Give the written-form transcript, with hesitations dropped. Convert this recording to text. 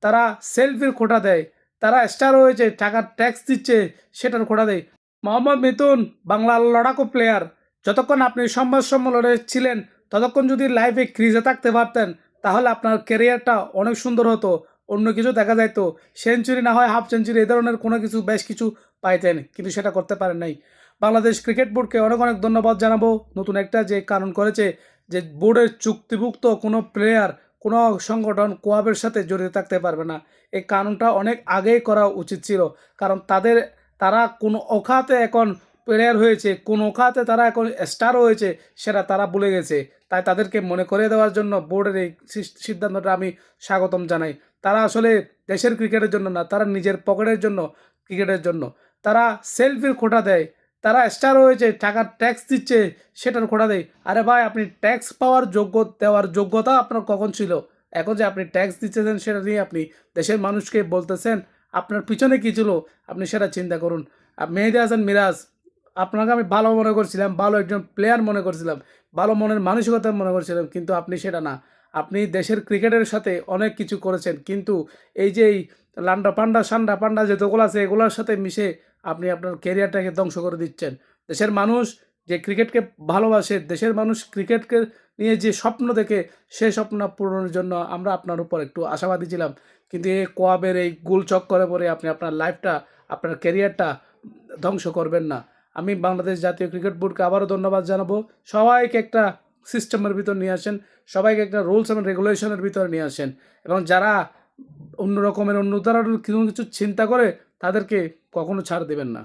তারা সেলফির খোঁটা দেয়, তারা স্টার হয়েছে, টাকার ট্যাক্স দিচ্ছে সেটার খোঁটা দেয়। মোহাম্মদ মিথুন বাংলার লড়াকু প্লেয়ার। যতক্ষণ আপনি সংবাদ সম্মেলনে ছিলেন ততক্ষণ যদি লাইভে ক্রিজে থাকতে পারতেন তাহলে আপনার ক্যারিয়ারটা অনেক সুন্দর হতো, অন্য কিছু দেখা যাইতো, সেঞ্চুরি না হয় হাফ সেঞ্চুরি এ ধরনের কোনো কিছু বেশ কিছু পাইতেন, কিন্তু সেটা করতে পারেন নাই। বাংলাদেশ ক্রিকেট বোর্ডকে অনেক অনেক ধন্যবাদ জানাবো। নতুন একটা যে কারণ করেছে যে বোর্ডের চুক্তিভুক্ত কোনো প্লেয়ার কোনো সংগঠন কোয়াবের সাথে জড়িত থাকতে পারবে না, এই কারণটা অনেক আগেই করা উচিত ছিল। কারণ তারা কোন অখাতে এখন প্লেয়ার হয়েছে, কোন অখাতে তারা এখন স্টার হয়েছে সেটা তারা ভুলে গেছে। তাই তাদেরকে মনে করে দেওয়ার জন্য বোর্ডের এই সিদ্ধান্তটা আমি স্বাগতম জানাই। তারা আসলে দেশের ক্রিকেটের জন্য না, তারা নিজের পকেটের জন্য, ক্রিকেটের জন্য তারা সেলফির খোঁটা দেয়, তারা স্টার হয়েছে, টাকার ট্যাক্স দিচ্ছে সেটার খোঁটা দেয়। আরে ভাই, আপনি ট্যাক্স পাওয়ার দেওয়ার যোগ্যতা আপনার কখন ছিল? এখন যে আপনি ট্যাক্স দিচ্ছেন সেটা নিয়ে আপনি দেশের মানুষকে বলতেছেন, আপনার পিছনে কী ছিল আপনি সেটা চিন্তা করুন। মেহেদী হাসান মিরাজ, আপনাকে আমি ভালো মনে করছিলাম, ভালো একজন প্লেয়ার মনে করছিলাম, ভালো মনের মানসিকতা মনে করছিলাম, কিন্তু আপনি সেটা না। আপনি দেশের ক্রিকেটের সাথে অনেক কিছু করেছেন, কিন্তু এই যে এই লান্ডা পান্ডা সান্ডা পান্ডা যে দোকল আছে এগুলোর সাথে মিশে আপনি আপনার ক্যারিয়ারটাকে ধ্বংস করে দিচ্ছেন। দেশের মানুষ যে ক্রিকেটকে ভালোবাসে, দেশের মানুষ ক্রিকেটকে নিয়ে যে স্বপ্ন দেখে, সেই স্বপ্ন পূরণের জন্য আমরা আপনার উপর একটু আশাবাদী ছিলাম, কিন্তু এই কোয়াবের এই গোল চক্করে পরে আপনি আপনার লাইফটা, আপনার ক্যারিয়ারটা ধ্বংস করবেন না। আমি বাংলাদেশ জাতীয় ক্রিকেট বোর্ডকে আবারও ধন্যবাদ জানাবো। সবাইকে একটা সিস্টেমের ভিতর নিয়ে আসেন, সবাইকে একটা রুলস এবং রেগুলেশনের ভিতরে নিয়ে আসেন, এবং যারা অন্য রকমের অন্য ধরনের কিছু চিন্তা করে তাদেরকে কখনো ছাড় দেবেন না।